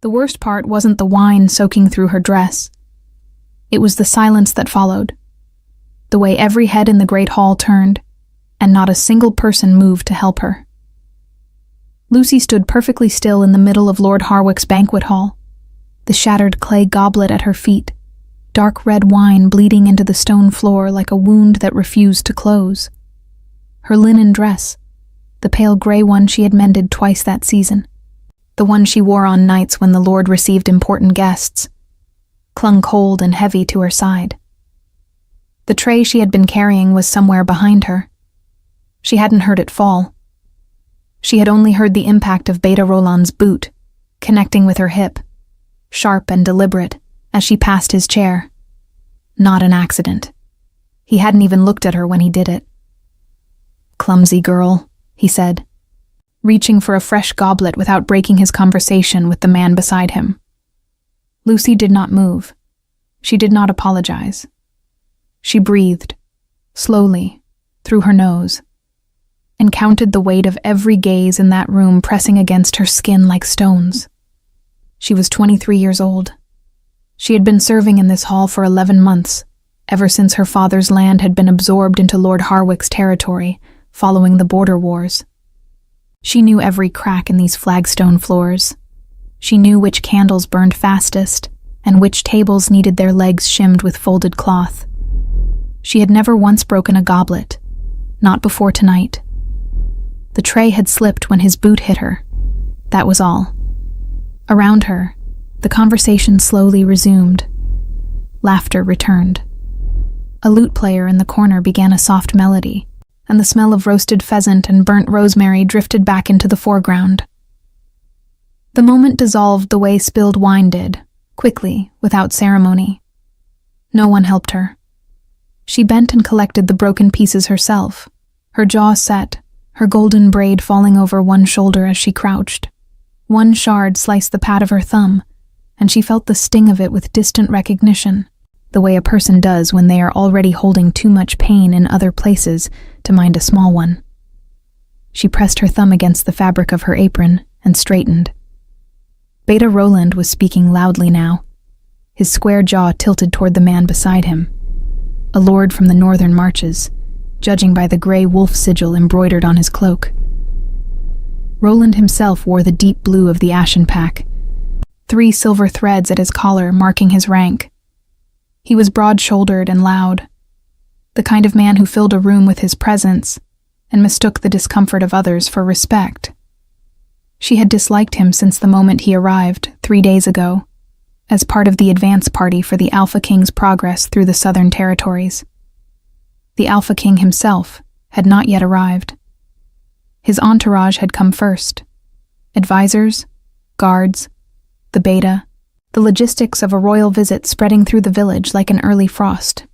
The worst part wasn't the wine soaking through her dress. It was the silence that followed, the way every head in the great hall turned, and not a single person moved to help her. Lucy stood perfectly still in the middle of Lord Harwick's banquet hall, the shattered clay goblet at her feet, dark red wine bleeding into the stone floor like a wound that refused to close. Her linen dress, the pale gray one she had mended twice that season, the one she wore on nights when the Lord received important guests, clung cold and heavy to her side. The tray she had been carrying was somewhere behind her. She hadn't heard it fall. She had only heard the impact of Beta Roland's boot, connecting with her hip, sharp and deliberate, as she passed his chair. Not an accident. He hadn't even looked at her when he did it. "Clumsy girl," he said, reaching for a fresh goblet without breaking his conversation with the man beside him. Lucy did not move. She did not apologize. She breathed, slowly, through her nose, and counted the weight of every gaze in that room pressing against her skin like stones. She was 23 years old. She had been serving in this hall for 11 months, ever since her father's land had been absorbed into Lord Harwick's territory following the border wars. She knew every crack in these flagstone floors. She knew which candles burned fastest and which tables needed their legs shimmed with folded cloth. She had never once broken a goblet, not before tonight. The tray had slipped when his boot hit her. That was all. Around her, the conversation slowly resumed. Laughter returned. A lute player in the corner began a soft melody, and the smell of roasted pheasant and burnt rosemary drifted back into the foreground. The moment dissolved the way spilled wine did, quickly, without ceremony. No one helped her. She bent and collected the broken pieces herself, her jaw set, her golden braid falling over one shoulder as she crouched. One shard sliced the pad of her thumb, and she felt the sting of it with distant recognition, the way a person does when they are already holding too much pain in other places to mind a small one. She pressed her thumb against the fabric of her apron and straightened. Beta Roland was speaking loudly now, his square jaw tilted toward the man beside him, a lord from the northern marches, judging by the gray wolf sigil embroidered on his cloak. Roland himself wore the deep blue of the Ashen Pack, 3 silver threads at his collar marking his rank. He was broad-shouldered and loud, the kind of man who filled a room with his presence and mistook the discomfort of others for respect. She had disliked him since the moment he arrived, 3 days ago, as part of the advance party for the Alpha King's progress through the southern territories. The Alpha King himself had not yet arrived. His entourage had come first. Advisors, guards, the Beta, the logistics of a royal visit spreading through the village like an early frost.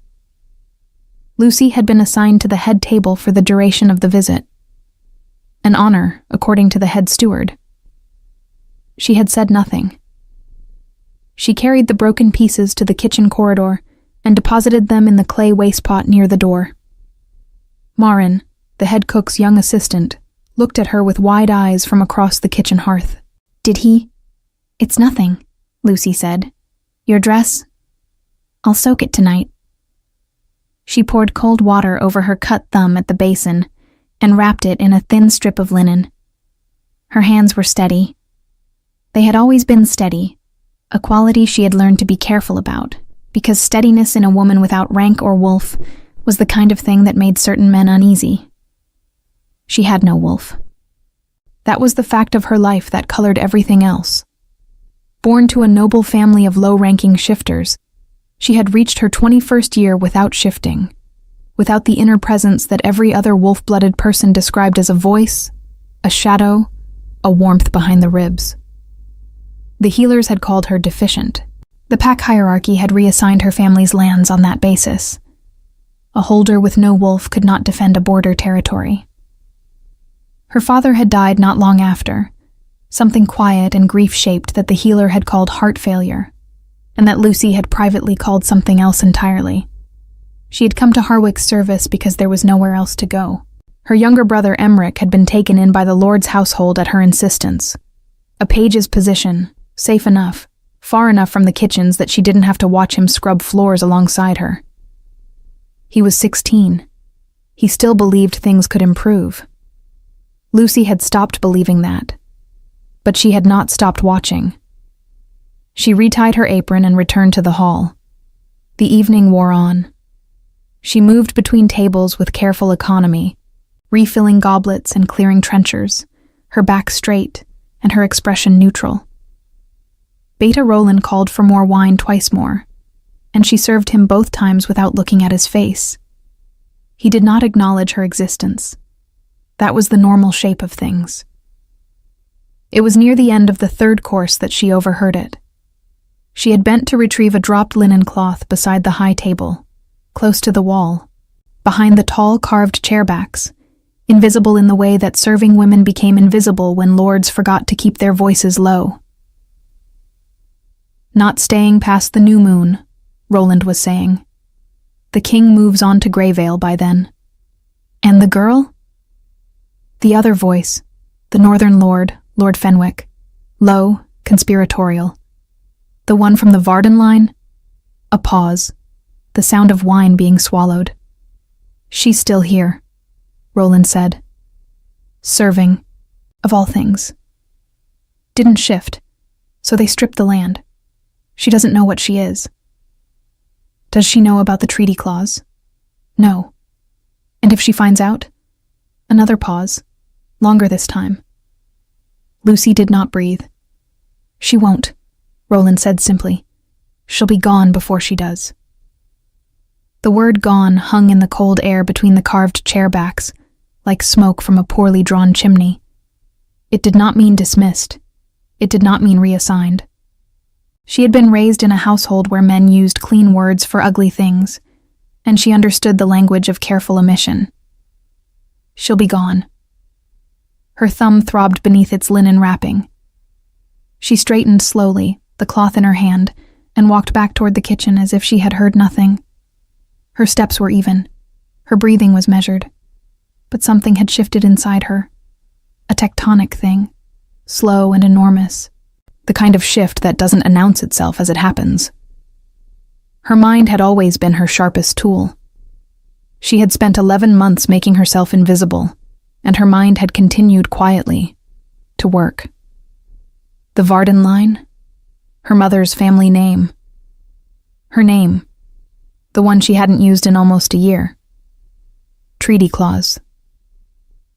Lucy had been assigned to the head table for the duration of the visit. An honor, according to the head steward. She had said nothing. She carried the broken pieces to the kitchen corridor and deposited them in the clay wastepot near the door. Marin, the head cook's young assistant, looked at her with wide eyes from across the kitchen hearth. "Did he?" "It's nothing," Lucy said. "Your dress? I'll soak it tonight." She poured cold water over her cut thumb at the basin and wrapped it in a thin strip of linen. Her hands were steady. They had always been steady, a quality she had learned to be careful about, because steadiness in a woman without rank or wolf was the kind of thing that made certain men uneasy. She had no wolf. That was the fact of her life that colored everything else. Born to a noble family of low-ranking shifters, she had reached her 21st year without shifting, without the inner presence that every other wolf-blooded person described as a voice, a shadow, a warmth behind the ribs. The healers had called her deficient. The pack hierarchy had reassigned her family's lands on that basis. A holder with no wolf could not defend a border territory. Her father had died not long after, something quiet and grief-shaped that the healer had called heart failure, and that Lucy had privately called something else entirely. She had come to Harwick's service because there was nowhere else to go. Her younger brother Emmerich had been taken in by the Lord's household at her insistence. A page's position, Safe enough, far enough from the kitchens that she didn't have to watch him scrub floors alongside her. He was 16. He still believed things could improve. Lucy had stopped believing that, but she had not stopped watching. She retied her apron and returned to the hall. The evening wore on. She moved between tables with careful economy, refilling goblets and clearing trenchers, her back straight and her expression neutral. Beta Roland called for more wine twice more, and she served him both times without looking at his face. He did not acknowledge her existence. That was the normal shape of things. It was near the end of the third course that she overheard it. She had bent to retrieve a dropped linen cloth beside the high table, close to the wall, behind the tall carved chairbacks, invisible in the way that serving women became invisible when lords forgot to keep their voices low. Not staying past the new moon, Roland was saying. The king moves on to Greyvale by then. And the girl? The other voice, the northern lord, Lord Fenwick, low, conspiratorial. The one from the Varden line? A pause, the sound of wine being swallowed. She's still here, Roland said. Serving, of all things. Didn't shift, so they stripped the land. She doesn't know what she is. Does she know about the treaty clause? No. And if she finds out? Another pause, longer this time. Lucy did not breathe. She won't, Roland said simply. She'll be gone before she does. The word gone hung in the cold air between the carved chairbacks, like smoke from a poorly drawn chimney. It did not mean dismissed. It did not mean reassigned. She had been raised in a household where men used clean words for ugly things, and she understood the language of careful omission. She'll be gone. Her thumb throbbed beneath its linen wrapping. She straightened slowly, the cloth in her hand, and walked back toward the kitchen as if she had heard nothing. Her steps were even. Her breathing was measured. But something had shifted inside her. A tectonic thing, slow and enormous. The kind of shift that doesn't announce itself as it happens. Her mind had always been her sharpest tool. She had spent 11 months making herself invisible, and her mind had continued quietly to work. The Varden line? Her mother's family name. Her name. The one she hadn't used in almost a year. Treaty clause.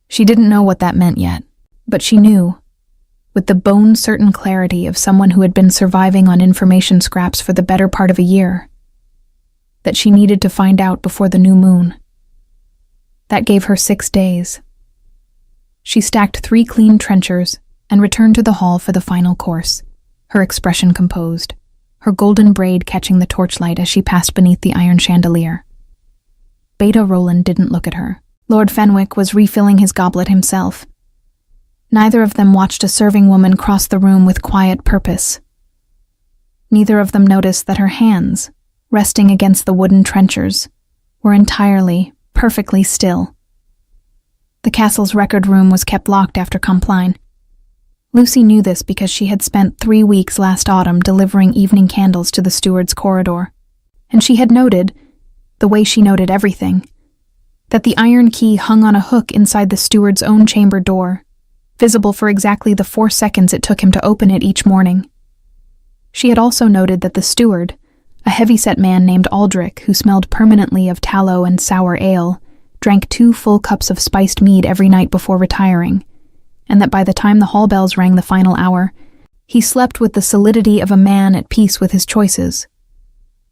She didn't know what that meant yet, but she knew, with the bone-certain clarity of someone who had been surviving on information scraps for the better part of a year, that she needed to find out before the new moon. That gave her 6 days. She stacked 3 clean trenchers and returned to the hall for the final course, her expression composed, her golden braid catching the torchlight as she passed beneath the iron chandelier. Beta Roland didn't look at her. Lord Fenwick was refilling his goblet himself. Neither of them watched a serving woman cross the room with quiet purpose. Neither of them noticed that her hands, resting against the wooden trenchers, were entirely, perfectly still. The castle's record room was kept locked after Compline. Lucy knew this because she had spent 3 weeks last autumn delivering evening candles to the steward's corridor, and she had noted, the way she noted everything, that the iron key hung on a hook inside the steward's own chamber door, visible for exactly the 4 seconds it took him to open it each morning. She had also noted that the steward, a heavy-set man named Aldrich who smelled permanently of tallow and sour ale, drank 2 full cups of spiced mead every night before retiring, and that by the time the hall bells rang the final hour, he slept with the solidity of a man at peace with his choices.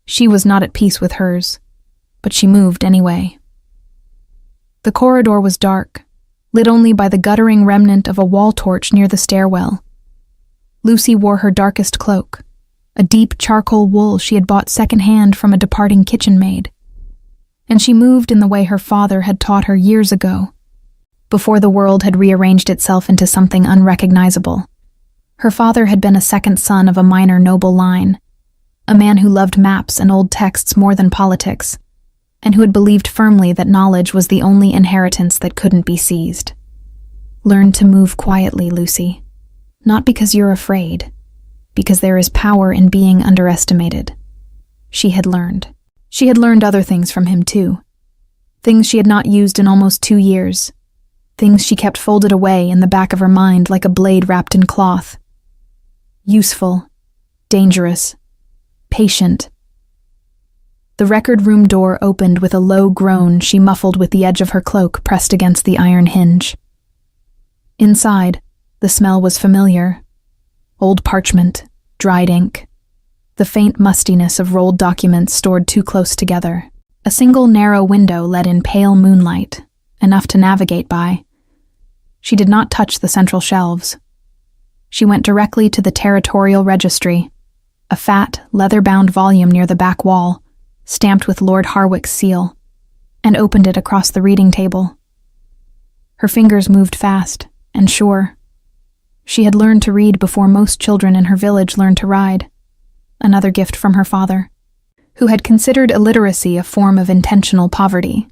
She was not at peace with hers, but she moved anyway. The corridor was dark, lit only by the guttering remnant of a wall torch near the stairwell. Lucy wore her darkest cloak, a deep charcoal wool she had bought second-hand from a departing kitchen maid, and she moved in the way her father had taught her years ago, before the world had rearranged itself into something unrecognizable. Her father had been a second son of a minor noble line, a man who loved maps and old texts more than politics, and who had believed firmly that knowledge was the only inheritance that couldn't be seized. Learn to move quietly, Lucy. Not because you're afraid, because there is power in being underestimated. She had learned. She had learned other things from him, too. Things she had not used in almost 2 years. Things she kept folded away in the back of her mind like a blade wrapped in cloth. Useful, dangerous, patient. The record room door opened with a low groan she muffled with the edge of her cloak pressed against the iron hinge. Inside, the smell was familiar. Old parchment, dried ink, the faint mustiness of rolled documents stored too close together. A single narrow window let in pale moonlight, enough to navigate by. She did not touch the central shelves. She went directly to the territorial registry, a fat, leather-bound volume near the back wall, stamped with Lord Harwick's seal, and opened it across the reading table. Her fingers moved fast and sure. She had learned to read before most children in her village learned to ride, another gift from her father, who had considered illiteracy a form of intentional poverty.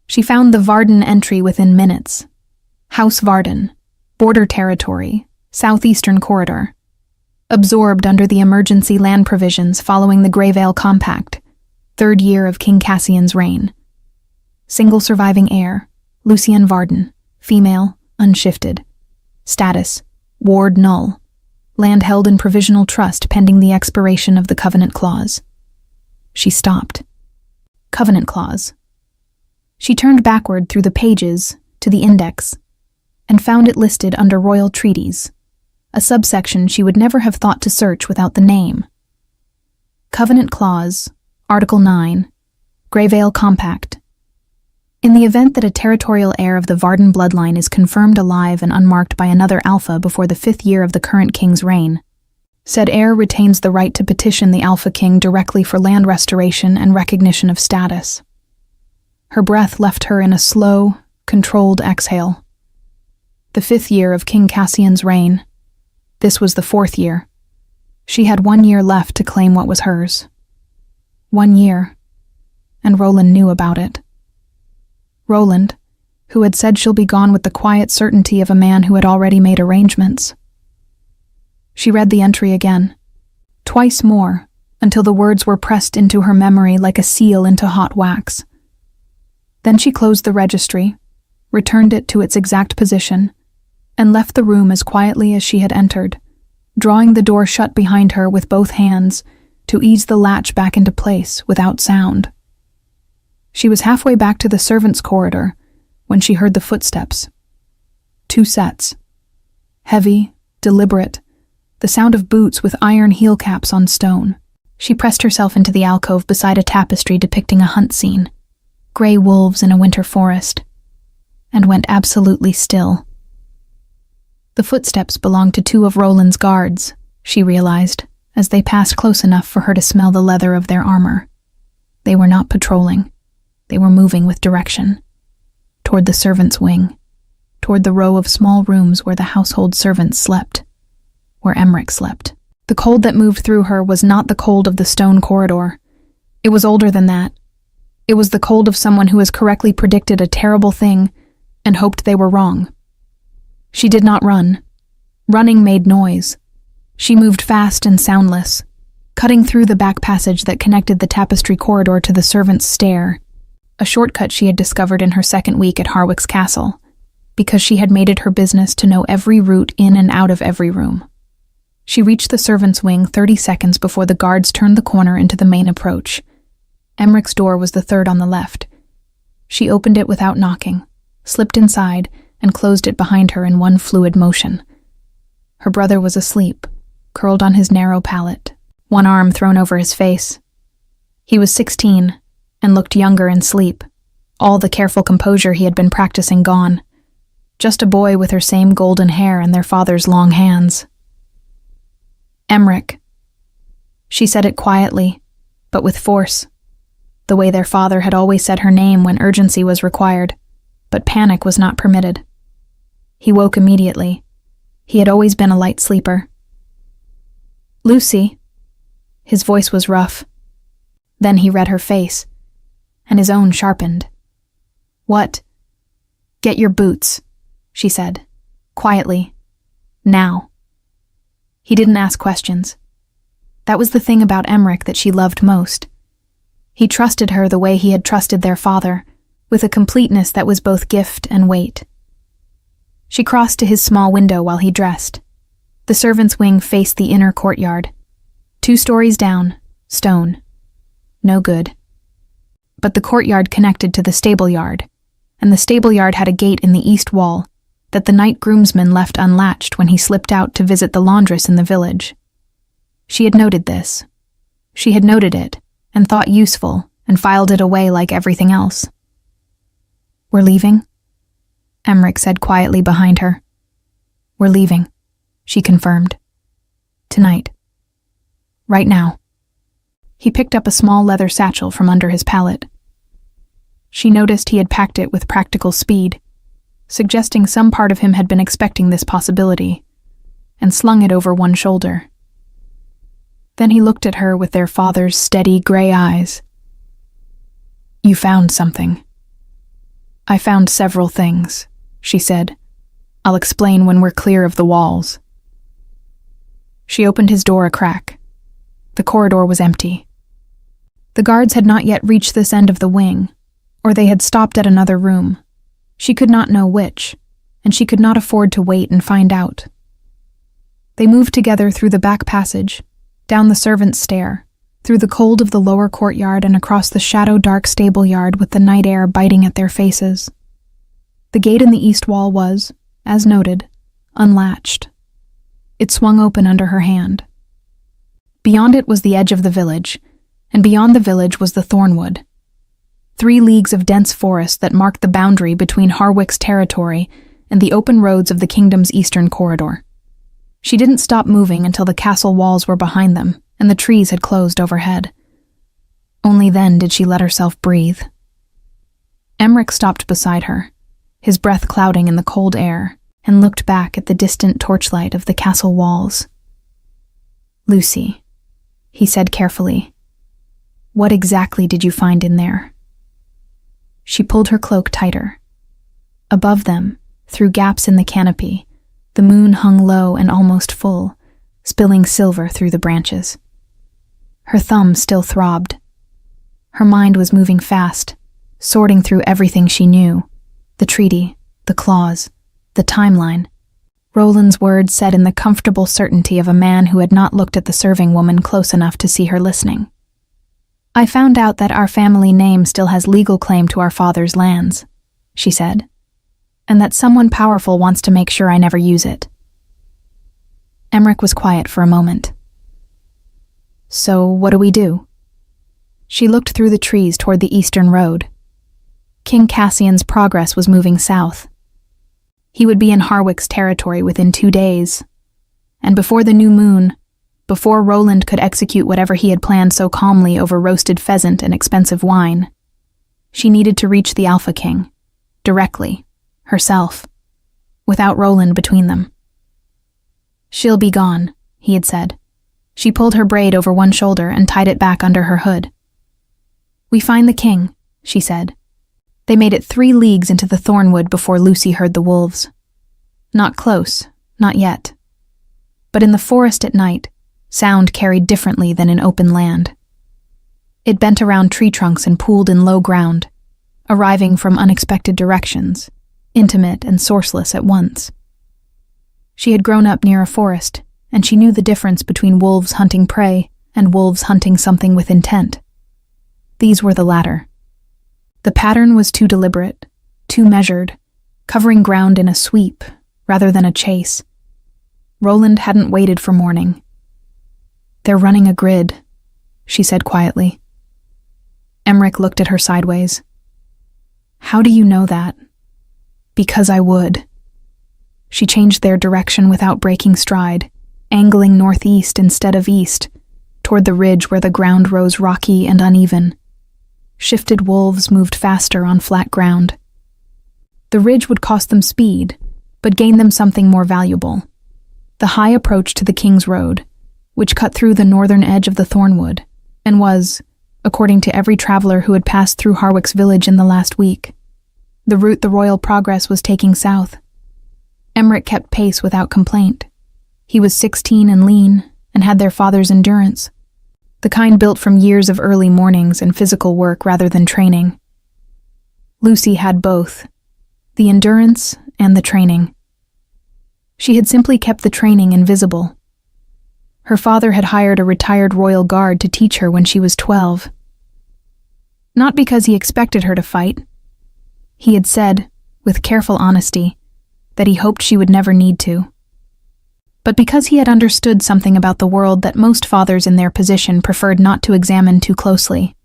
She found the Varden entry within minutes. House Varden, border territory, southeastern corridor. Absorbed under the emergency land provisions following the Greyvale Compact, 3rd year of King Cassian's reign. Single surviving heir, Lucian Varden, female, unshifted. Status, ward null. Land held in provisional trust pending the expiration of the Covenant Clause. She stopped. Covenant Clause. She turned backward through the pages to the index and found it listed under Royal Treaties, a subsection she would never have thought to search without the name. Covenant Clause, Article 9, Greyvale Compact. In the event that a territorial heir of the Varden bloodline is confirmed alive and unmarked by another alpha before the 5th year of the current king's reign, said heir retains the right to petition the Alpha King directly for land restoration and recognition of status. Her breath left her in a slow, controlled exhale. The 5th year of King Cassian's reign. This was the 4th year. She had 1 year left to claim what was hers. 1 year. And Roland knew about it. Roland, who had said she'll be gone with the quiet certainty of a man who had already made arrangements. She read the entry again, twice more, until the words were pressed into her memory like a seal into hot wax. Then she closed the registry, returned it to its exact position, and left the room as quietly as she had entered, drawing the door shut behind her with both hands to ease the latch back into place without sound. She was halfway back to the servants' corridor when she heard the footsteps. 2 sets. Heavy, deliberate, the sound of boots with iron heel caps on stone. She pressed herself into the alcove beside a tapestry depicting a hunt scene, gray wolves in a winter forest, and went absolutely still. The footsteps belonged to 2 of Roland's guards, she realized, as they passed close enough for her to smell the leather of their armor. They were not patrolling. They were moving with direction. Toward the servants' wing. Toward the row of small rooms where the household servants slept. Where Emmerich slept. The cold that moved through her was not the cold of the stone corridor. It was older than that. It was the cold of someone who has correctly predicted a terrible thing and hoped they were wrong. She did not run. Running made noise. She moved fast and soundless, cutting through the back passage that connected the tapestry corridor to the servants' stair, a shortcut she had discovered in her 2nd week at Harwick's castle, because she had made it her business to know every route in and out of every room. She reached the servants' wing 30 seconds before the guards turned the corner into the main approach. Emmerich's door was the 3rd on the left. She opened it without knocking, slipped inside, and closed it behind her in one fluid motion. Her brother was asleep, curled on his narrow pallet, one arm thrown over his face. He was 16, and looked younger in sleep, all the careful composure he had been practicing gone. Just a boy with her same golden hair and their father's long hands. Emmerich. She said it quietly, but with force, the way their father had always said her name when urgency was required, but panic was not permitted. He woke immediately. He had always been a light sleeper. Lucy. His voice was rough. Then he read her face, and his own sharpened. What? Get your boots, she said, quietly. Now. He didn't ask questions. That was the thing about Emmerich that she loved most. He trusted her the way he had trusted their father, with a completeness that was both gift and weight. She crossed to his small window while he dressed. The servants' wing faced the inner courtyard. 2 stories down, stone. No good. But the courtyard connected to the stable yard, and the stable yard had a gate in the east wall that the night groomsman left unlatched when he slipped out to visit the laundress in the village. She had noted this. She had noted it, and thought useful, and filed it away like everything else. "We're leaving?" Emmerich said quietly behind her. "We're leaving," she confirmed. "Tonight. Right now." He picked up a small leather satchel from under his pallet. She noticed he had packed it with practical speed, suggesting some part of him had been expecting this possibility, and slung it over one shoulder. Then he looked at her with their father's steady gray eyes. "You found something." "I found several things," she said. "I'll explain when we're clear of the walls." She opened his door a crack. The corridor was empty. The guards had not yet reached this end of the wing, or they had stopped at another room. She could not know which, and she could not afford to wait and find out. They moved together through the back passage, down the servants' stair, through the cold of the lower courtyard and across the shadow-dark stable yard with the night air biting at their faces. The gate in the east wall was, as noted, unlatched. It swung open under her hand. Beyond it was the edge of the village, and beyond the village was the thornwood. 3 leagues of dense forest that marked the boundary between Harwick's territory and the open roads of the kingdom's eastern corridor. She didn't stop moving until the castle walls were behind them and the trees had closed overhead. Only then did she let herself breathe. Emmerich stopped beside her, his breath clouding in the cold air, and looked back at the distant torchlight of the castle walls. "Lucy," he said carefully, "what exactly did you find in there?" She pulled her cloak tighter. Above them, through gaps in the canopy, the moon hung low and almost full, spilling silver through the branches. Her thumb still throbbed. Her mind was moving fast, sorting through everything she knew: the treaty, the clause, the timeline. Roland's words said in the comfortable certainty of a man who had not looked at the serving woman close enough to see her listening. "I found out that our family name still has legal claim to our father's lands," she said, "and that someone powerful wants to make sure I never use it." Emmerich was quiet for a moment. "So what do we do?" She looked through the trees toward the eastern road. King Cassian's progress was moving south. He would be in Harwick's territory within 2 days, and before the new moon, before Roland could execute whatever he had planned so calmly over roasted pheasant and expensive wine, she needed to reach the Alpha King, directly, herself, without Roland between them. "She'll be gone," he had said. She pulled her braid over one shoulder and tied it back under her hood. "We find the king," she said. They made it 3 leagues into the thornwood before Lucy heard the wolves. Not close, not yet. But in the forest at night, sound carried differently than in open land. It bent around tree trunks and pooled in low ground, arriving from unexpected directions, intimate and sourceless at once. She had grown up near a forest, and she knew the difference between wolves hunting prey and wolves hunting something with intent. These were the latter. The pattern was too deliberate, too measured, covering ground in a sweep rather than a chase. Roland hadn't waited for morning. "They're running a grid," she said quietly. Emmerich looked at her sideways. "How do you know that?" "Because I would." She changed their direction without breaking stride, angling northeast instead of east, toward the ridge where the ground rose rocky and uneven. Shifted wolves moved faster on flat ground. The ridge would cost them speed, but gain them something more valuable: the high approach to the King's Road, which cut through the northern edge of the thornwood, and was, according to every traveler who had passed through Harwick's village in the last week, the route the royal progress was taking south. Emmerich kept pace without complaint. He was 16 and lean, and had their father's endurance, the kind built from years of early mornings and physical work rather than training. Lucy had both, the endurance and the training. She had simply kept the training invisible. Her father had hired a retired royal guard to teach her when she was 12. Not because he expected her to fight. He had said, with careful honesty, that he hoped she would never need to. But because he had understood something about the world that most fathers in their position preferred not to examine too closely.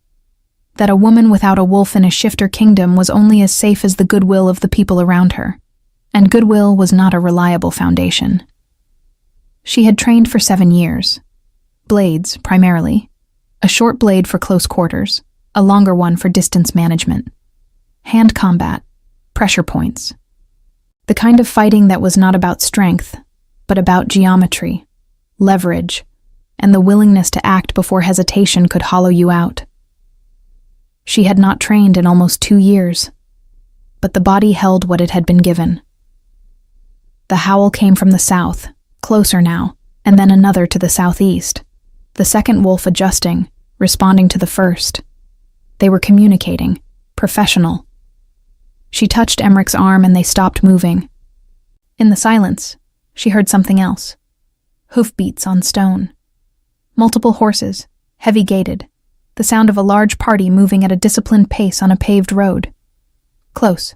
That a woman without a wolf in a shifter kingdom was only as safe as the goodwill of the people around her, and goodwill was not a reliable foundation. She had trained for 7 years. Blades, primarily. A short blade for close quarters, a longer one for distance management. Hand combat, pressure points. The kind of fighting that was not about strength, but about geometry, leverage, and the willingness to act before hesitation could hollow you out. She had not trained in almost 2 years, but the body held what it had been given. The howl came from the south, closer now, and then another to the southeast, the second wolf adjusting, responding to the first. They were communicating, professional. She touched Emmerich's arm and they stopped moving. In the silence, she heard something else. Hoofbeats on stone. Multiple horses, heavy-gaited. The sound of a large party moving at a disciplined pace on a paved road. Close.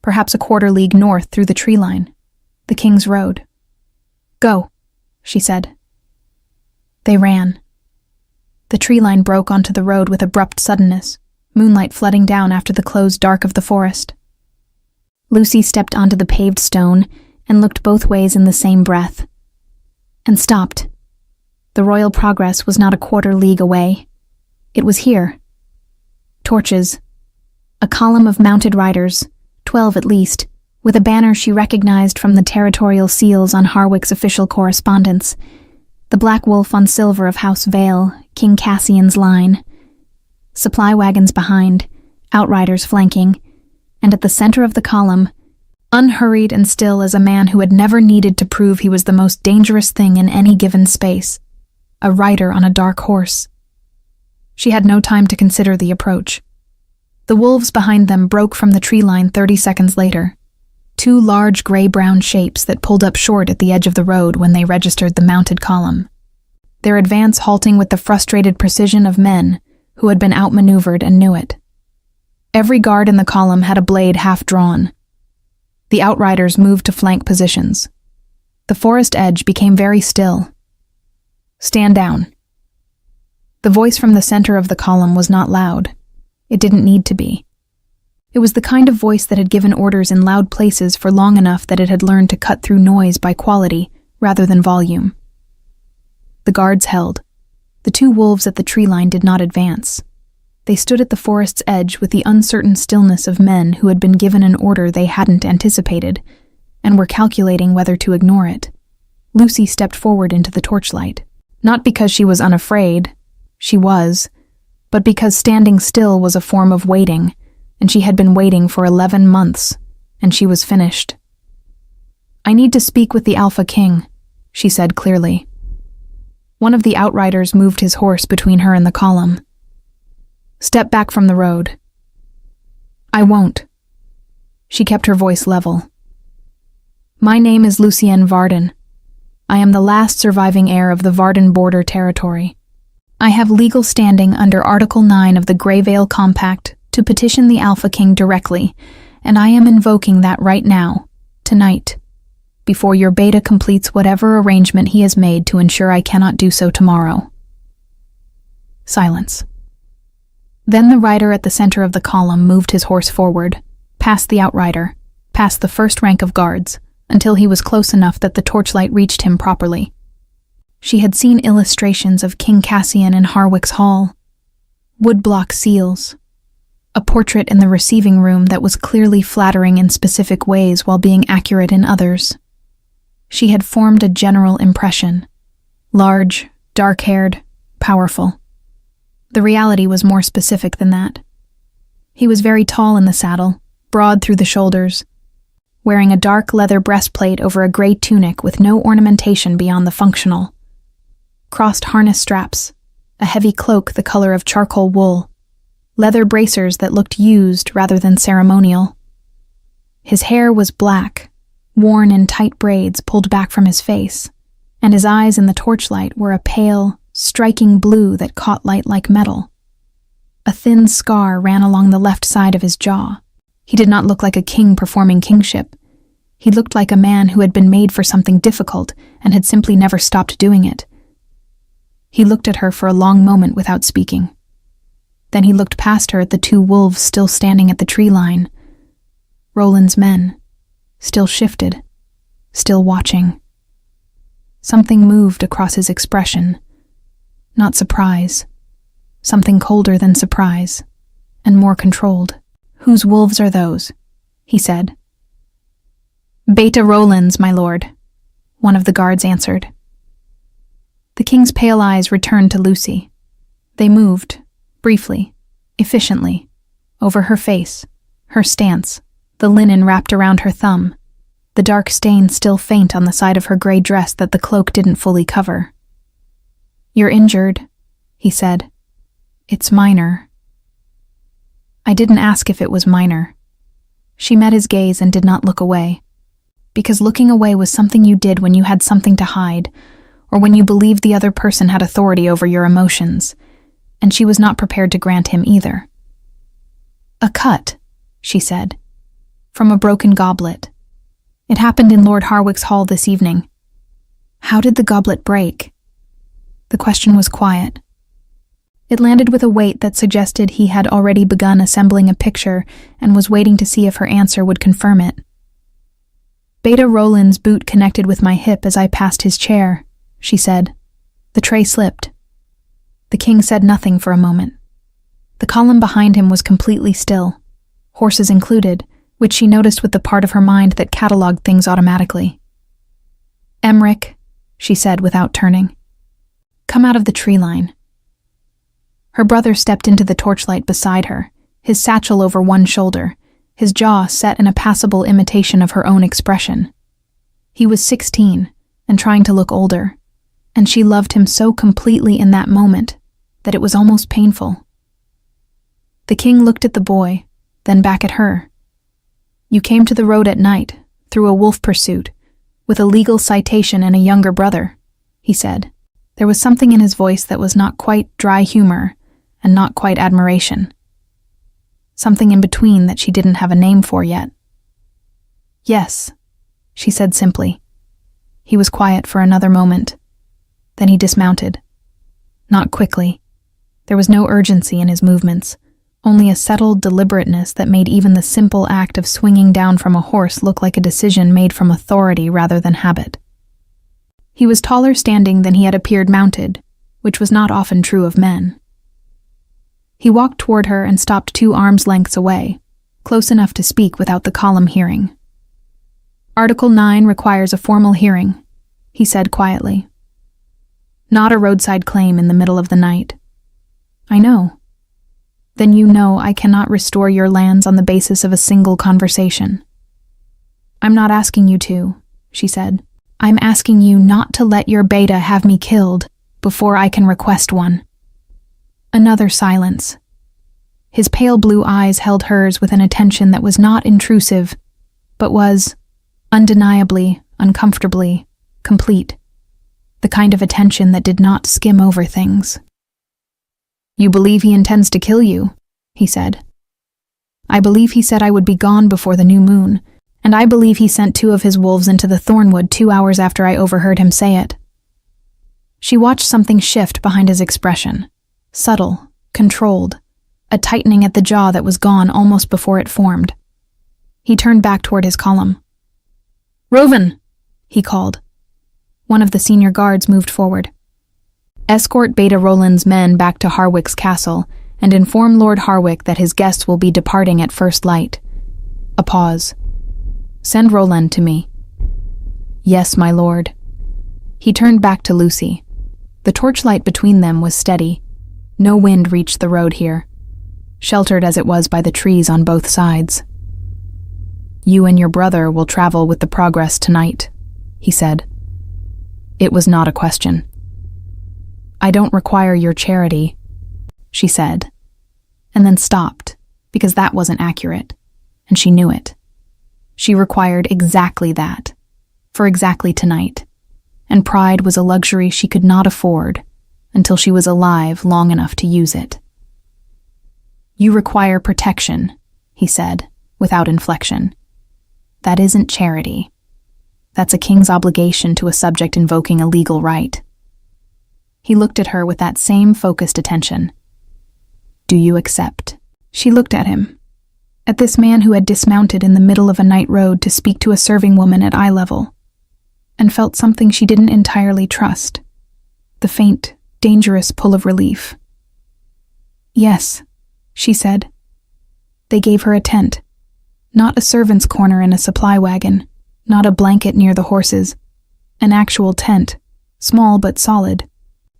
Perhaps a quarter league north through the tree line. The King's Road. Go, she said. They ran. The tree line broke onto the road with abrupt suddenness, moonlight flooding down after the closed dark of the forest. Lucy stepped onto the paved stone and looked both ways in the same breath. And stopped. The royal progress was not a quarter league away. It was here. Torches. A column of mounted riders, 12 at least, with a banner she recognized from the territorial seals on Harwick's official correspondence. The black wolf on silver of House Vale, King Cassian's line. Supply wagons behind, outriders flanking, and at the center of the column, unhurried and still as a man who had never needed to prove he was the most dangerous thing in any given space, a rider on a dark horse. She had no time to consider the approach. The wolves behind them broke from the tree line 30 seconds later. 2 large gray-brown shapes that pulled up short at the edge of the road when they registered the mounted column. Their advance halting with the frustrated precision of men who had been outmaneuvered and knew it. Every guard in the column had a blade half drawn. The outriders moved to flank positions. The forest edge became very still. Stand down. The voice from the center of the column was not loud. It didn't need to be. It was the kind of voice that had given orders in loud places for long enough that it had learned to cut through noise by quality rather than volume. The guards held. The 2 wolves at the tree line did not advance. They stood at the forest's edge with the uncertain stillness of men who had been given an order they hadn't anticipated and were calculating whether to ignore it. Lucy stepped forward into the torchlight. Not because she was unafraid, she was, but because standing still was a form of waiting, and she had been waiting for 11 months, and she was finished. I need to speak with the Alpha King, she said clearly. One of the outriders moved his horse between her and the column. Step back from the road. I won't. She kept her voice level. My name is Lucienne Varden. I am the last surviving heir of the Varden border territory. I have legal standing under Article 9 of the Greyvale Compact to petition the Alpha King directly, and I am invoking that right now, tonight, before your beta completes whatever arrangement he has made to ensure I cannot do so tomorrow. Silence. Then the rider at the center of the column moved his horse forward, past the outrider, past the first rank of guards, until he was close enough that the torchlight reached him properly. She had seen illustrations of King Cassian in Harwick's hall. Woodblock seals. A portrait in the receiving room that was clearly flattering in specific ways while being accurate in others. She had formed a general impression. Large, dark-haired, powerful. The reality was more specific than that. He was very tall in the saddle, broad through the shoulders. wearing a dark leather breastplate over a gray tunic with no ornamentation beyond the functional. Crossed harness straps, a heavy cloak the color of charcoal wool, leather bracers that looked used rather than ceremonial. His hair was black, worn in tight braids pulled back from his face, and his eyes in the torchlight were a pale, striking blue that caught light like metal. A thin scar ran along the left side of his jaw. He did not look like a king performing kingship. He looked like a man who had been made for something difficult and had simply never stopped doing it. He looked at her for a long moment without speaking. Then he looked past her at the two wolves still standing at the tree line. Roland's men, still shifted, still watching. Something moved across his expression. Not surprise. Something colder than surprise, and more controlled. "Whose wolves are those?" he said. "Beta Roland's, my lord," one of the guards answered. The king's pale eyes returned to Lucy. They moved, briefly, efficiently, over her face, her stance, the linen wrapped around her thumb, the dark stain still faint on the side of her gray dress that the cloak didn't fully cover. "You're injured," he said. "It's minor." I didn't ask if it was minor. She met his gaze and did not look away, because looking away was something you did when you had something to hide, or when you believed the other person had authority over your emotions, and she was not prepared to grant him either. "A cut," she said, "from a broken goblet. It happened in Lord Harwick's hall this evening." "How did the goblet break?" The question was quiet. It landed with a weight that suggested he had already begun assembling a picture and was waiting to see if her answer would confirm it. "Beta Roland's boot connected with my hip as I passed his chair," she said. The tray slipped. The king said nothing for a moment. The column behind him was completely still, horses included, which she noticed with the part of her mind that catalogued things automatically. "Emmerich," she said without turning, "come out of the tree line." Her brother stepped into the torchlight beside her, his satchel over one shoulder, his jaw set in a passable imitation of her own expression. He was 16 and trying to look older, and she loved him so completely in that moment that it was almost painful. The king looked at the boy, then back at her. "You came to the road at night, through a wolf pursuit, with a legal citation and a younger brother," he said. There was something in his voice that was not quite dry humor and not quite admiration. Something in between that she didn't have a name for yet. "Yes," she said simply. He was quiet for another moment. Then he dismounted. Not quickly. There was no urgency in his movements, only a settled deliberateness that made even the simple act of swinging down from a horse look like a decision made from authority rather than habit. He was taller standing than he had appeared mounted, which was not often true of men. He walked toward her and stopped 2 arms' lengths away, close enough to speak without the column hearing. "Article 9 requires a formal hearing," he said quietly. "Not a roadside claim in the middle of the night." "I know." "Then you know I cannot restore your lands on the basis of a single conversation." "I'm not asking you to," she said. "I'm asking you not to let your beta have me killed before I can request one." Another silence. His pale blue eyes held hers with an attention that was not intrusive, but was, undeniably, uncomfortably, complete. The kind of attention that did not skim over things. "You believe he intends to kill you," he said. "I believe he said I would be gone before the new moon, and I believe he sent 2 of his wolves into the thornwood 2 hours after I overheard him say it." She watched something shift behind his expression. Subtle, controlled, a tightening at the jaw that was gone almost before it formed. He turned back toward his column. "Roven!" he called. One of the senior guards moved forward. "Escort Beta Roland's men back to Harwick's castle and inform Lord Harwick that his guests will be departing at first light." A pause. "Send Roland to me." "Yes, my lord." He turned back to Lucy. The torchlight between them was steady. No wind reached the road here, sheltered as it was by the trees on both sides. "You and your brother will travel with the progress tonight," he said. It was not a question. "I don't require your charity," she said, and then stopped, because that wasn't accurate, and she knew it. She required exactly that, for exactly tonight, and pride was a luxury she could not afford until she was alive long enough to use it. "You require protection," he said, without inflection. "That isn't charity. That's a king's obligation to a subject invoking a legal right." He looked at her with that same focused attention. "Do you accept?" She looked at him, at this man who had dismounted in the middle of a night road to speak to a serving woman at eye level, and felt something she didn't entirely trust, the faint, dangerous pull of relief. "Yes," she said. They gave her a tent, not a servant's corner in a supply wagon, not a blanket near the horses, an actual tent, small but solid,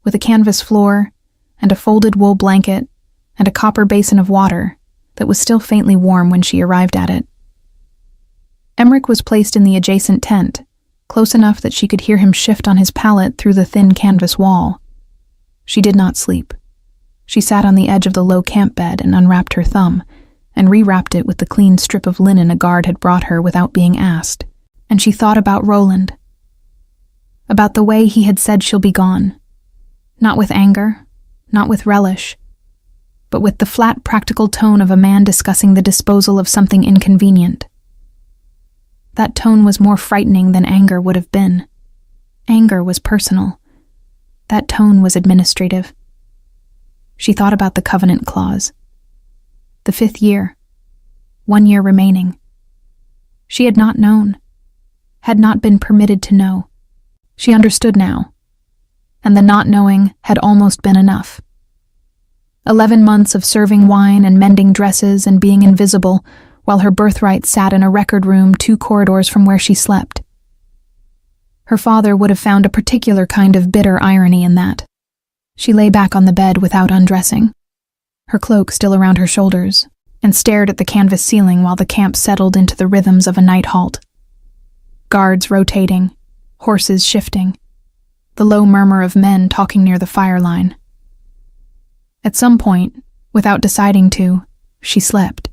with a canvas floor and a folded wool blanket and a copper basin of water that was still faintly warm when she arrived at it. Emmerich was placed in the adjacent tent, close enough that she could hear him shift on his pallet through the thin canvas wall. She did not sleep. She sat on the edge of the low camp bed and unwrapped her thumb, and rewrapped it with the clean strip of linen a guard had brought her without being asked, and she thought about Roland. About the way he had said she'll be gone. Not with anger, not with relish, but with the flat, practical tone of a man discussing the disposal of something inconvenient. That tone was more frightening than anger would have been. Anger was personal. That tone was administrative. She thought about the covenant clause. The 5th year. 1 year remaining. She had not known. Had not been permitted to know. She understood now. And the not knowing had almost been enough. 11 months of serving wine and mending dresses and being invisible, while her birthright sat in a record room 2 corridors from where she slept. Her father would have found a particular kind of bitter irony in that. She lay back on the bed without undressing, her cloak still around her shoulders, and stared at the canvas ceiling while the camp settled into the rhythms of a night halt. Guards rotating, horses shifting, the low murmur of men talking near the fire line. At some point, without deciding to, she slept.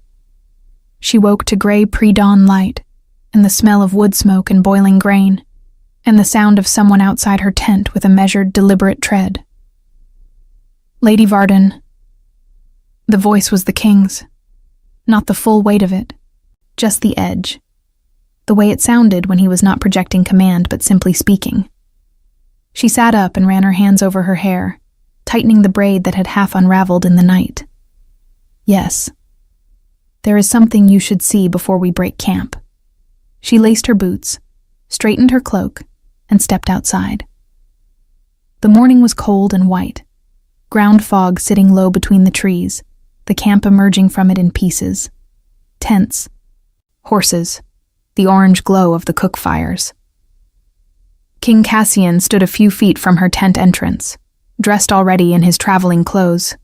She woke to gray pre-dawn light, and the smell of wood smoke and boiling grain, and the sound of someone outside her tent with a measured, deliberate tread. "Lady Varden." The voice was the king's. Not the full weight of it, just the edge. The way it sounded when he was not projecting command but simply speaking. She sat up and ran her hands over her hair, tightening the braid that had half unraveled in the night. "Yes. There is something you should see before we break camp." She laced her boots, straightened her cloak, and stepped outside. The morning was cold and white, ground fog sitting low between the trees, the camp emerging from it in pieces. Tents, horses, the orange glow of the cook fires. King Cassian stood a few feet from her tent entrance, dressed already in his traveling clothes,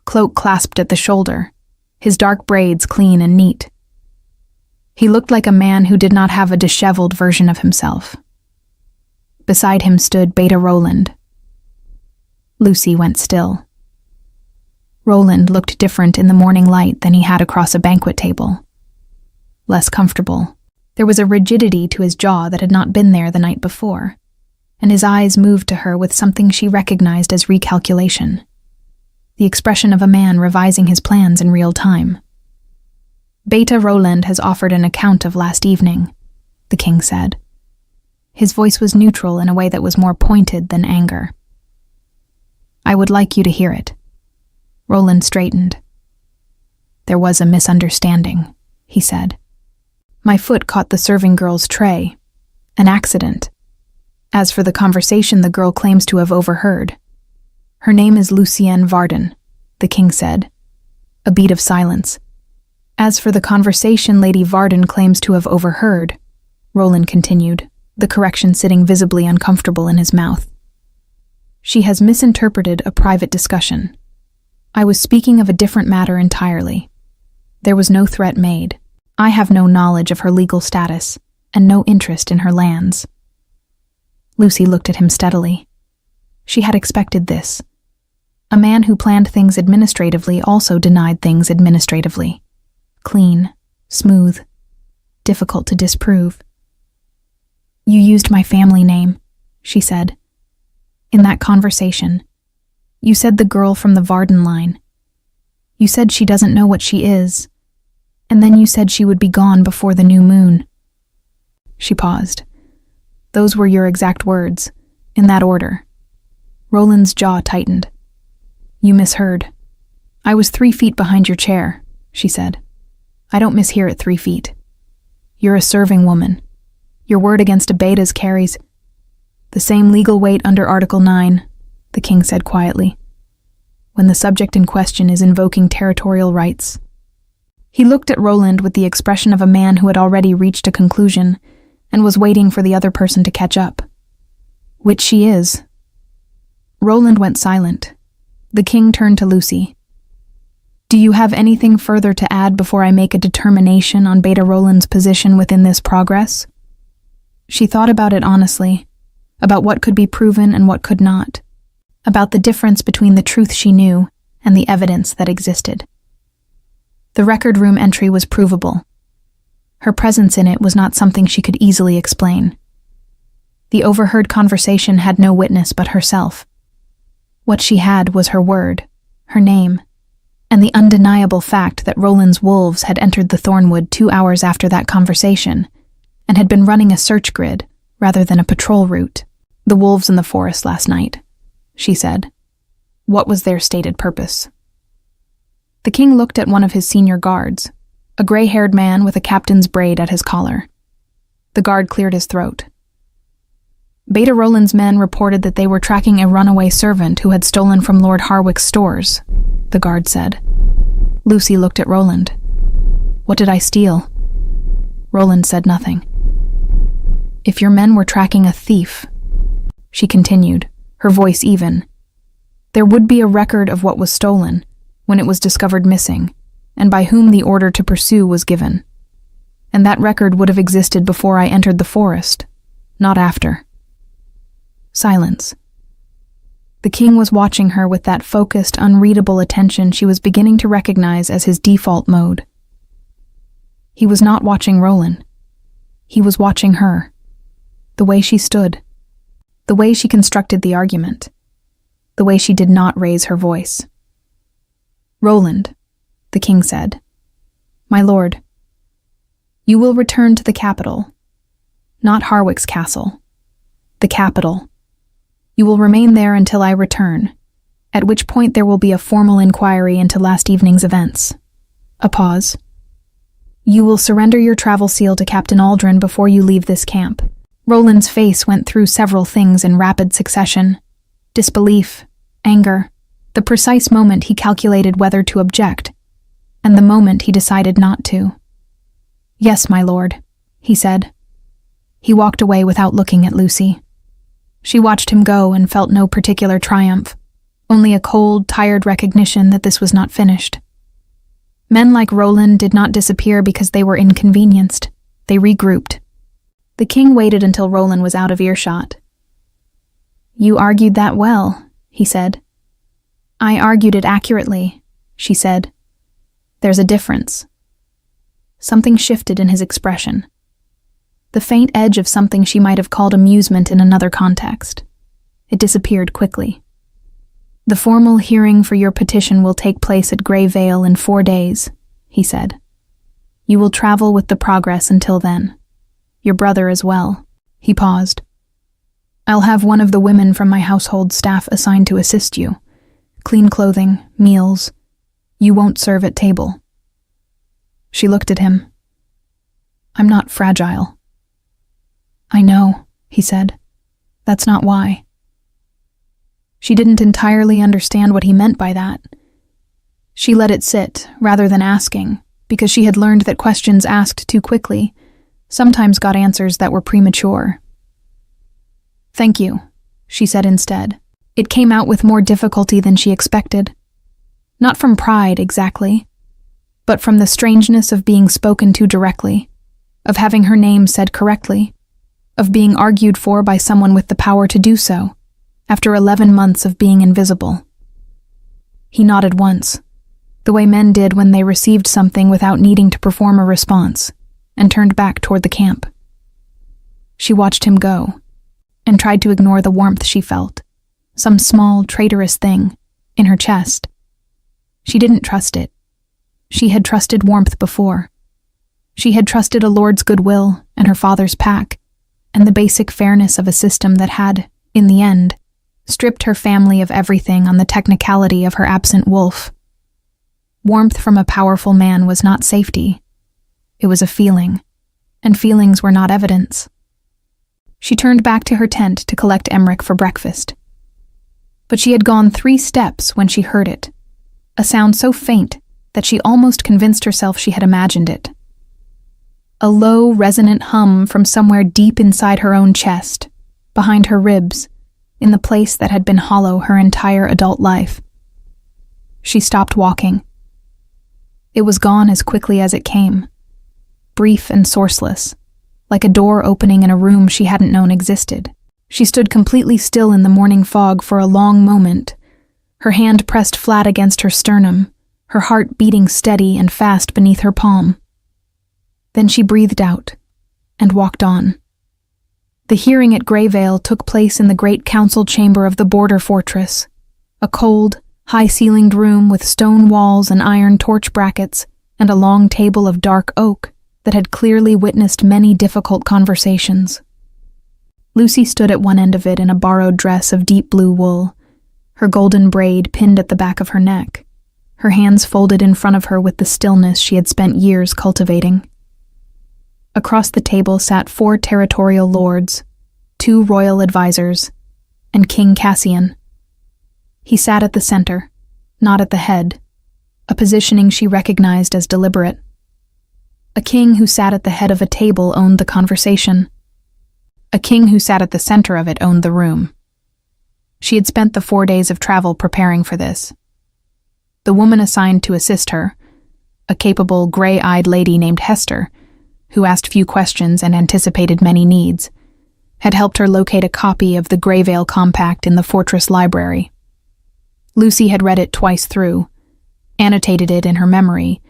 cloak clasped at the shoulder, his dark braids clean and neat. He looked like a man who did not have a disheveled version of himself. Beside him stood Beta Roland. Lucy went still. Roland looked different in the morning light than he had across a banquet table. Less comfortable. There was a rigidity to his jaw that had not been there the night before, and his eyes moved to her with something she recognized as recalculation. The expression of a man revising his plans in real time. "Beta Roland has offered an account of last evening," the king said. His voice was neutral in a way that was more pointed than anger. "I would like you to hear it." Roland straightened. "There was a misunderstanding," he said. "My foot caught the serving girl's tray. An accident. As for the conversation the girl claims to have overheard, her name is Lucienne Varden," the king said. A beat of silence. "As for the conversation Lady Varden claims to have overheard," Roland continued, the correction sitting visibly uncomfortable in his mouth. "She has misinterpreted a private discussion. I was speaking of a different matter entirely. There was no threat made. I have no knowledge of her legal status and no interest in her lands. Lucy looked at him steadily. She had expected this. A man who planned things administratively also denied things administratively. Clean, smooth, difficult to disprove. You used my family name, she said. In that conversation, you said the girl from the Varden line. You said she doesn't know what she is, and then you said she would be gone before the new moon. She paused. Those were your exact words, in that order. Roland's jaw tightened. You misheard. I was 3 feet behind your chair, she said. I don't mishear at 3 feet. You're a serving woman. Your word against a beta's carries the same legal weight under Article 9, the king said quietly, when the subject in question is invoking territorial rights. He looked at Roland with the expression of a man who had already reached a conclusion and was waiting for the other person to catch up. Which she is. Roland went silent. The king turned to Lucy. Do you have anything further to add before I make a determination on Beta Roland's position within this progress? She thought about it honestly, about what could be proven and what could not, about the difference between the truth she knew and the evidence that existed. The record room entry was provable. Her presence in it was not something she could easily explain. The overheard conversation had no witness but herself. What she had was her word, her name, and the undeniable fact that Roland's wolves had entered the Thornwood 2 hours after that conversation and had been running a search grid rather than a patrol route. The wolves in the forest last night, she said. What was their stated purpose? The king looked at one of his senior guards, a gray-haired man with a captain's braid at his collar. The guard cleared his throat. Beta Roland's men reported that they were tracking a runaway servant who had stolen from Lord Harwick's stores, the guard said. Lucy looked at Roland. What did I steal? Roland said nothing. If your men were tracking a thief, she continued, her voice even, there would be a record of what was stolen when it was discovered missing, and by whom the order to pursue was given. And that record would have existed before I entered the forest, not after. Silence. The king was watching her with that focused, unreadable attention she was beginning to recognize as his default mode. He was not watching Roland. He was watching her. The way she stood. The way she constructed the argument. The way she did not raise her voice. Roland, the king said. My lord, you will return to the capital. Not Harwick's castle. The capital. You will remain there until I return, at which point there will be a formal inquiry into last evening's events. A pause. You will surrender your travel seal to Captain Aldrin before you leave this camp. Roland's face went through several things in rapid succession. Disbelief, anger, the precise moment he calculated whether to object, and the moment he decided not to. Yes, my lord, he said. He walked away without looking at Lucy. She watched him go and felt no particular triumph, only a cold, tired recognition that this was not finished. Men like Roland did not disappear because they were inconvenienced. They regrouped. The king waited until Roland was out of earshot. You argued that well, he said. I argued it accurately, she said. There's a difference. Something shifted in his expression. The faint edge of something she might have called amusement in another context. It disappeared quickly. The formal hearing for your petition will take place at Grey Vale in 4 days, he said. You will travel with the progress until then. Your brother as well. He paused. I'll have one of the women from my household staff assigned to assist you. Clean clothing, meals. You won't serve at table. She looked at him. I'm not fragile. I know, he said. That's not why. She didn't entirely understand what he meant by that. She let it sit, rather than asking, because she had learned that questions asked too quickly sometimes got answers that were premature. Thank you, she said instead. It came out with more difficulty than she expected. Not from pride, exactly. but from the strangeness of being spoken to directly, of having her name said correctly, of being argued for by someone with the power to do so, after 11 months of being invisible. He nodded once, the way men did when they received something without needing to perform a response, and turned back toward the camp. She watched him go, and tried to ignore the warmth she felt, some small, traitorous thing, in her chest. She didn't trust it. She had trusted warmth before. She had trusted a lord's goodwill and her father's pack, and the basic fairness of a system that had, in the end, stripped her family of everything on the technicality of her absent wolf. Warmth from a powerful man was not safety. It was a feeling, and feelings were not evidence. She turned back to her tent to collect Emmerich for breakfast. But she had gone 3 steps when she heard it, a sound so faint that she almost convinced herself she had imagined it. A low, resonant hum from somewhere deep inside her own chest, behind her ribs, in the place that had been hollow her entire adult life. She stopped walking. It was gone as quickly as it came, brief and sourceless, like a door opening in a room she hadn't known existed. She stood completely still in the morning fog for a long moment, her hand pressed flat against her sternum, her heart beating steady and fast beneath her palm. Then she breathed out and walked on. The hearing at Greyvale took place in the great council chamber of the border fortress, a cold, high-ceilinged room with stone walls and iron torch brackets and a long table of dark oak that had clearly witnessed many difficult conversations. Lucy stood at one end of it in a borrowed dress of deep blue wool, her golden braid pinned at the back of her neck, her hands folded in front of her with the stillness she had spent years cultivating. Across the table sat 4 territorial lords, 2 royal advisors, and King Cassian. He sat at the center, not at the head, a positioning she recognized as deliberate. A king who sat at the head of a table owned the conversation. A king who sat at the center of it owned the room. She had spent the 4 days of travel preparing for this. The woman assigned to assist her, a capable, gray-eyed lady named Hester, who asked few questions and anticipated many needs, had helped her locate a copy of the Greyvale Compact in the fortress library. Lucy had read it twice through, annotated it in her memory,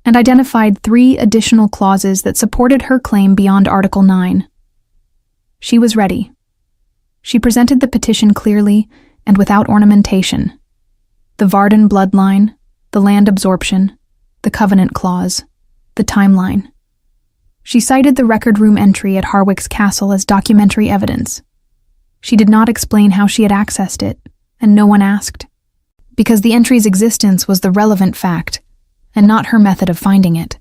and identified 3 additional clauses that supported her claim beyond Article 9. She was ready. She presented the petition clearly and without ornamentation. The Varden bloodline, the land absorption, the covenant clause, the timeline. She cited the record room entry at Harwick's castle as documentary evidence. She did not explain how she had accessed it, and no one asked, because the entry's existence was the relevant fact, and not her method of finding it.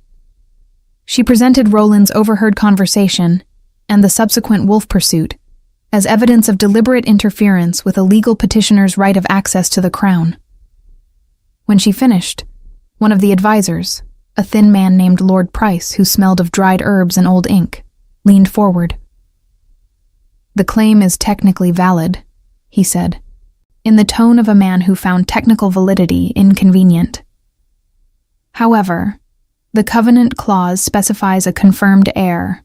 She presented Roland's overheard conversation and the subsequent wolf pursuit as evidence of deliberate interference with a legal petitioner's right of access to the crown. When she finished, one of the advisors, a thin man named Lord Price who smelled of dried herbs and old ink, leaned forward. "The claim is technically valid," he said, in the tone of a man who found technical validity inconvenient. However, the covenant clause specifies a confirmed heir.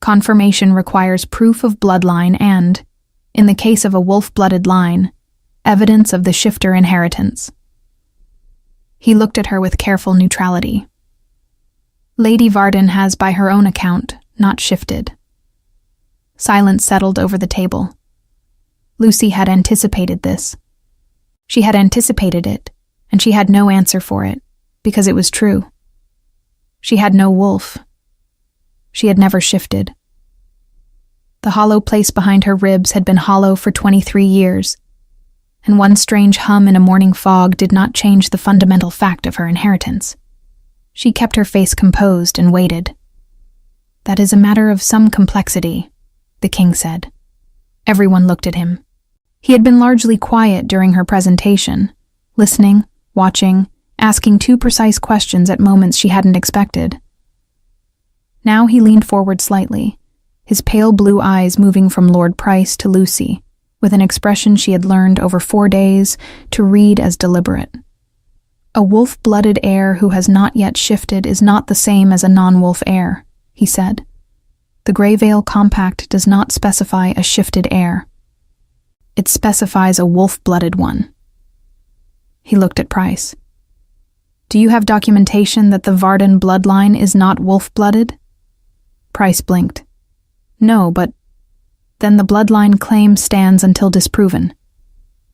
Confirmation requires proof of bloodline and, in the case of a wolf-blooded line, evidence of the shifter inheritance. He looked at her with careful neutrality. Lady Varden has, by her own account, not shifted. Silence settled over the table. Lucy had anticipated this. She had anticipated it, and she had no answer for it, because it was true. She had no wolf. She had never shifted. The hollow place behind her ribs had been hollow for 23 years, and one strange hum in a morning fog did not change the fundamental fact of her inheritance. She kept her face composed and waited. "That is a matter of some complexity," the king said. Everyone looked at him. He had been largely quiet during her presentation, listening, watching, asking too precise questions at moments she hadn't expected. Now he leaned forward slightly, his pale blue eyes moving from Lord Price to Lucy, with an expression she had learned over 4 days to read as deliberate. A wolf-blooded heir who has not yet shifted is not the same as a non-wolf heir, he said. The Greyvale Compact does not specify a shifted heir. It specifies a wolf-blooded one. He looked at Price. Do you have documentation that the Varden bloodline is not wolf-blooded? Price blinked. No, but then the bloodline claim stands until disproven.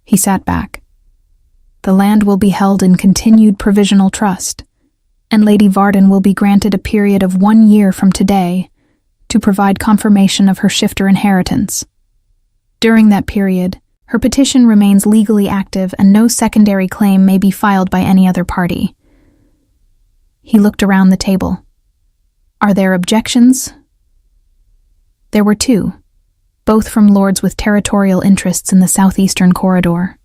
He sat back. The land will be held in continued provisional trust, and Lady Varden will be granted a period of 1 year from today to provide confirmation of her shifter inheritance. During that period, her petition remains legally active and no secondary claim may be filed by any other party. He looked around the table. Are there objections? There were 2, both from lords with territorial interests in the southeastern corridor.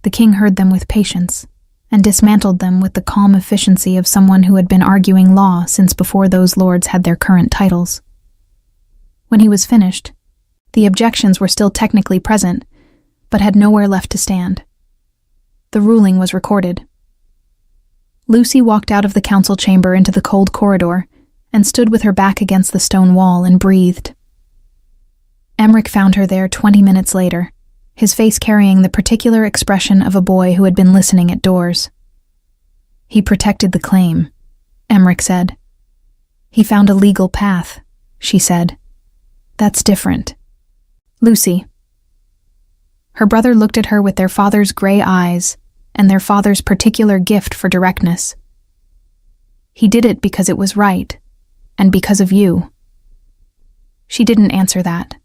The king heard them with patience and dismantled them with the calm efficiency of someone who had been arguing law since before those lords had their current titles. When he was finished, the objections were still technically present, but had nowhere left to stand. The ruling was recorded. Lucy walked out of the council chamber into the cold corridor and stood with her back against the stone wall and breathed. Emmerich found her there 20 minutes later, his face carrying the particular expression of a boy who had been listening at doors. He protected the claim, Emmerich said. He found a legal path, she said. That's different. Lucy. Her brother looked at her with their father's gray eyes and their father's particular gift for directness. He did it because it was right, and because of you. She didn't answer that.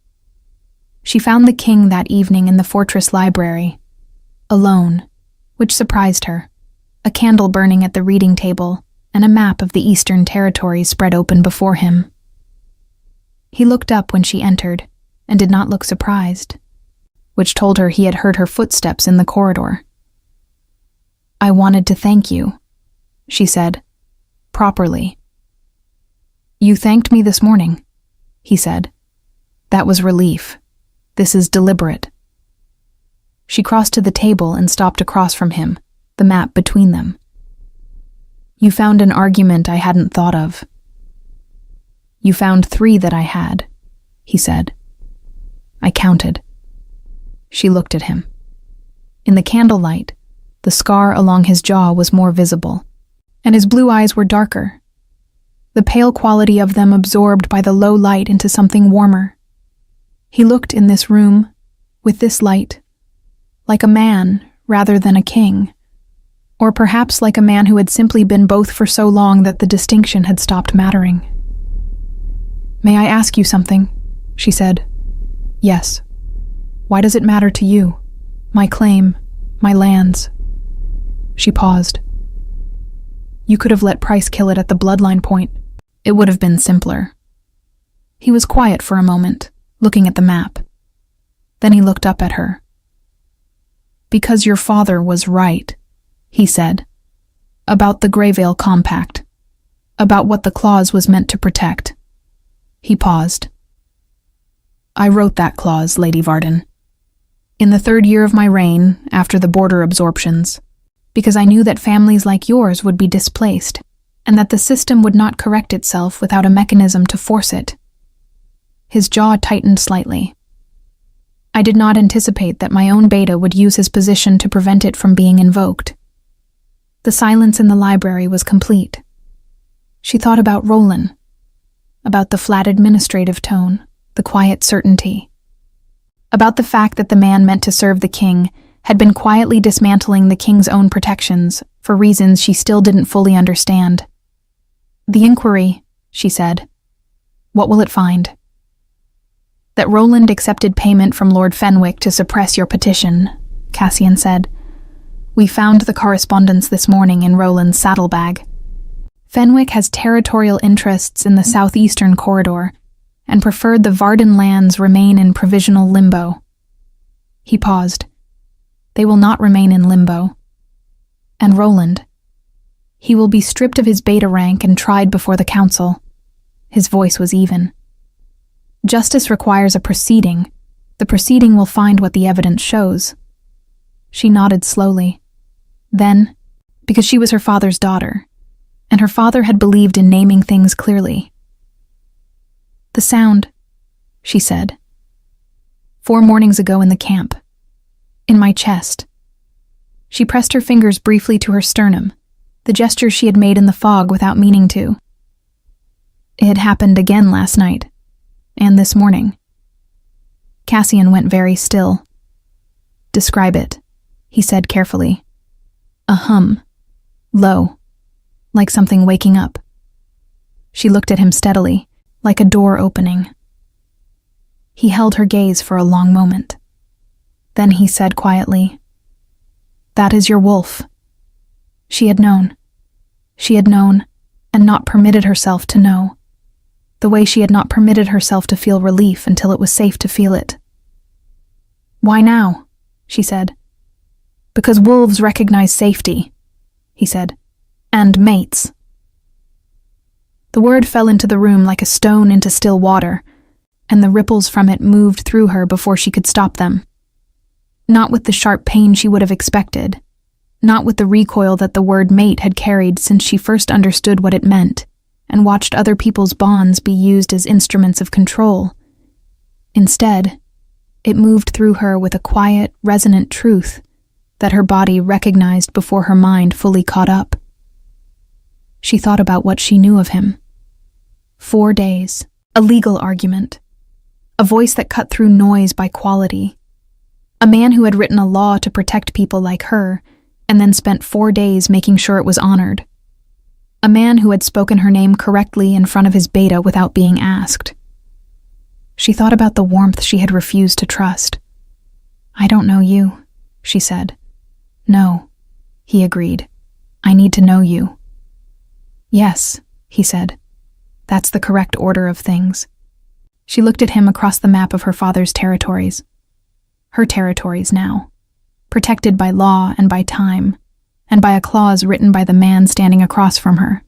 She found the king that evening in the fortress library, alone, which surprised her, a candle burning at the reading table and a map of the Eastern Territories spread open before him. He looked up when she entered and did not look surprised, which told her he had heard her footsteps in the corridor. I wanted to thank you, she said, properly. You thanked me this morning, he said. That was relief. This is deliberate. She crossed to the table and stopped across from him, the map between them. You found an argument I hadn't thought of. You found 3 that I had, he said. I counted. She looked at him. In the candlelight, the scar along his jaw was more visible, and his blue eyes were darker, the pale quality of them absorbed by the low light into something warmer. He looked in this room, with this light, like a man rather than a king, or perhaps like a man who had simply been both for so long that the distinction had stopped mattering. May I ask you something? She said. Yes. Why does it matter to you? My claim, my lands. She paused. You could have let Price kill it at the bloodline point. It would have been simpler. He was quiet for a moment, looking at the map. Then he looked up at her. Because your father was right, he said, about the Greyvale Compact, about what the clause was meant to protect. He paused. I wrote that clause, Lady Varden, in the 3rd year of my reign, after the border absorptions, because I knew that families like yours would be displaced, and that the system would not correct itself without a mechanism to force it. His jaw tightened slightly. I did not anticipate that my own beta would use his position to prevent it from being invoked. The silence in the library was complete. She thought about Roland, about the flat administrative tone, the quiet certainty, about the fact that the man meant to serve the king had been quietly dismantling the king's own protections for reasons she still didn't fully understand. The inquiry, she said. What will it find? That Roland accepted payment from Lord Fenwick to suppress your petition, Cassian said. We found the correspondence this morning in Roland's saddlebag. Fenwick has territorial interests in the southeastern corridor and preferred the Varden lands remain in provisional limbo. He paused. They will not remain in limbo. And Roland. He will be stripped of his beta rank and tried before the council. His voice was even. Justice requires a proceeding. The proceeding will find what the evidence shows. She nodded slowly. Then, because she was her father's daughter, and her father had believed in naming things clearly. "The sound," she said. "4 mornings ago in the camp. In my chest." She pressed her fingers briefly to her sternum, the gesture she had made in the fog without meaning to. "It happened again last night, and this morning." Cassian went very still. "Describe it," he said carefully. "A hum. Low. Like something waking up." She looked at him steadily, like a door opening. He held her gaze for a long moment. Then he said quietly, "That is your wolf." She had known. She had known, and not permitted herself to know. The way she had not permitted herself to feel relief until it was safe to feel it. "Why now?" she said. "Because wolves recognize safety," he said, "and mates." The word fell into the room like a stone into still water, and the ripples from it moved through her before she could stop them. Not with the sharp pain she would have expected, not with the recoil that the word mate had carried since she first understood what it meant and watched other people's bonds be used as instruments of control. Instead, it moved through her with a quiet, resonant truth that her body recognized before her mind fully caught up. She thought about what she knew of him. 4 days, a legal argument, a voice that cut through noise by quality, a man who had written a law to protect people like her and then spent 4 days making sure it was honored, a man who had spoken her name correctly in front of his beta without being asked. She thought about the warmth she had refused to trust. "I don't know you," she said. "No," he agreed. "I need to know you." "Yes," he said. "That's the correct order of things." She looked at him across the map of her father's territories. Her territories now, protected by law and by time, and by a clause written by the man standing across from her.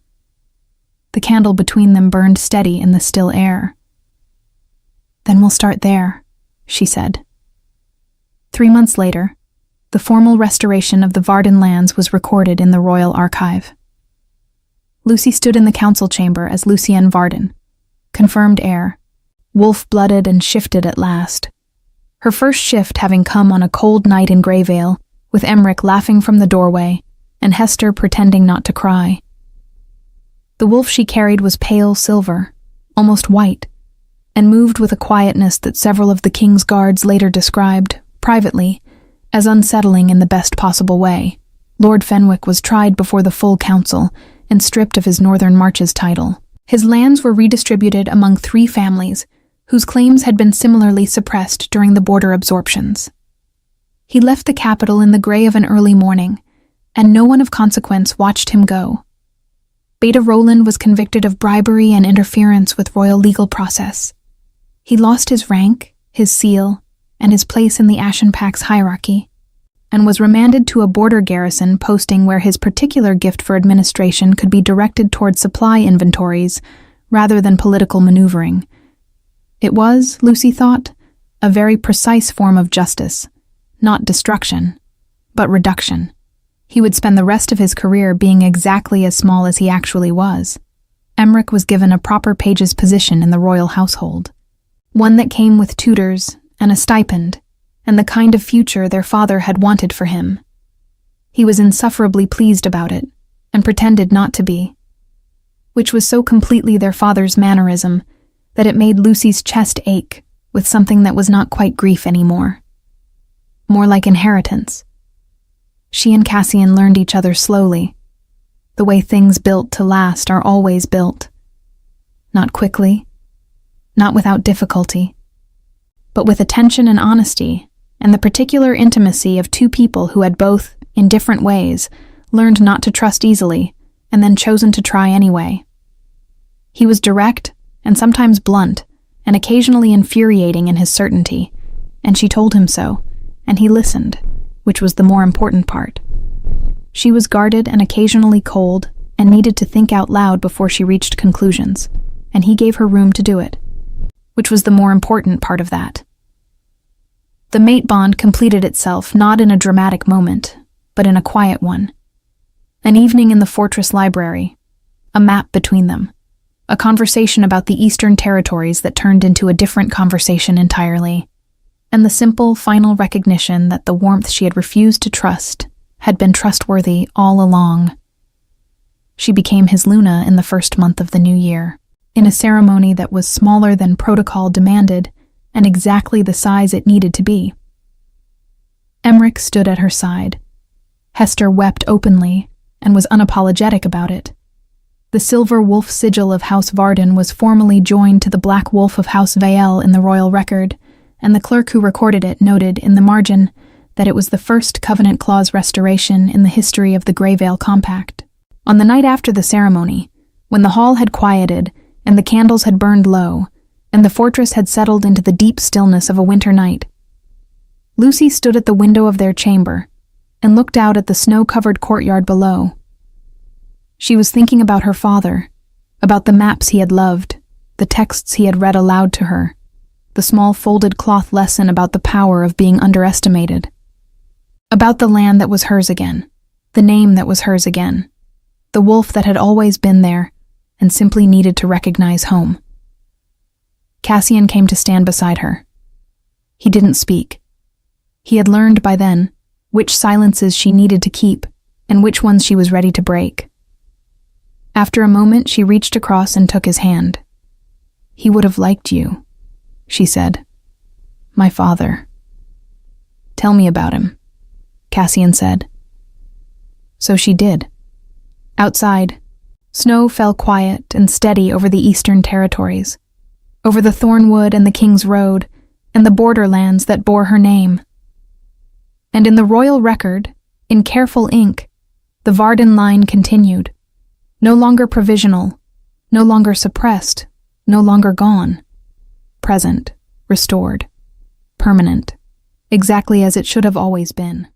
The candle between them burned steady in the still air. "Then we'll start there," she said. 3 months later, the formal restoration of the Varden lands was recorded in the Royal Archive. Lucy stood in the council chamber as Lucienne Varden, confirmed heir, wolf-blooded and shifted at last. Her first shift having come on a cold night in Greyvale, with Emmerich laughing from the doorway and Hester pretending not to cry. The wolf she carried was pale silver, almost white, and moved with a quietness that several of the king's guards later described, privately, as unsettling in the best possible way. Lord Fenwick was tried before the full council and stripped of his Northern Marches title. His lands were redistributed among 3 families, whose claims had been similarly suppressed during the border absorptions. He left the capital in the grey of an early morning, and no one of consequence watched him go. Beta Roland was convicted of bribery and interference with royal legal process. He lost his rank, his seal, and his place in the Ashen Pack's hierarchy, and was remanded to a border garrison posting where his particular gift for administration could be directed toward supply inventories rather than political maneuvering. It was, Lucy thought, a very precise form of justice, not destruction, but reduction. He would spend the rest of his career being exactly as small as he actually was. Emmerich was given a proper page's position in the royal household, one that came with tutors and a stipend, and the kind of future their father had wanted for him. He was insufferably pleased about it, and pretended not to be, which was so completely their father's mannerism that it made Lucy's chest ache with something that was not quite grief anymore. More like inheritance. She and Cassian learned each other slowly. The way things built to last are always built. Not quickly, not without difficulty, but with attention and honesty, and the particular intimacy of 2 people who had both, in different ways, learned not to trust easily, and then chosen to try anyway. He was direct, and sometimes blunt, and occasionally infuriating in his certainty, and she told him so, and he listened, which was the more important part. She was guarded and occasionally cold, and needed to think out loud before she reached conclusions, and he gave her room to do it, which was the more important part of that. The mate bond completed itself not in a dramatic moment, but in a quiet one. An evening in the fortress library, a map between them, a conversation about the Eastern Territories that turned into a different conversation entirely, and the simple, final recognition that the warmth she had refused to trust had been trustworthy all along. She became his Luna in the first month of the new year, in a ceremony that was smaller than protocol demanded and exactly the size it needed to be. Emmerich stood at her side. Hester wept openly and was unapologetic about it. The silver wolf sigil of House Varden was formally joined to the black wolf of House Vael in the royal record, and the clerk who recorded it noted in the margin that it was the first Covenant Clause restoration in the history of the Greyvale Compact. On the night after the ceremony, when the hall had quieted and the candles had burned low, and the fortress had settled into the deep stillness of a winter night, Lucy stood at the window of their chamber and looked out at the snow-covered courtyard below. She was thinking about her father, about the maps he had loved, the texts he had read aloud to her, the small folded cloth lesson about the power of being underestimated, about the land that was hers again, the name that was hers again, the wolf that had always been there and simply needed to recognize home. Cassian came to stand beside her. He didn't speak. He had learned by then which silences she needed to keep and which ones she was ready to break. After a moment, she reached across and took his hand. "He would have liked you," she said. "My father." "Tell me about him," Cassian said. So she did. Outside, snow fell quiet and steady over the Eastern Territories, over the Thornwood and the King's Road, and the borderlands that bore her name. And in the royal record, in careful ink, the Varden line continued, no longer provisional, no longer suppressed, no longer gone, present, restored, permanent, exactly as it should have always been.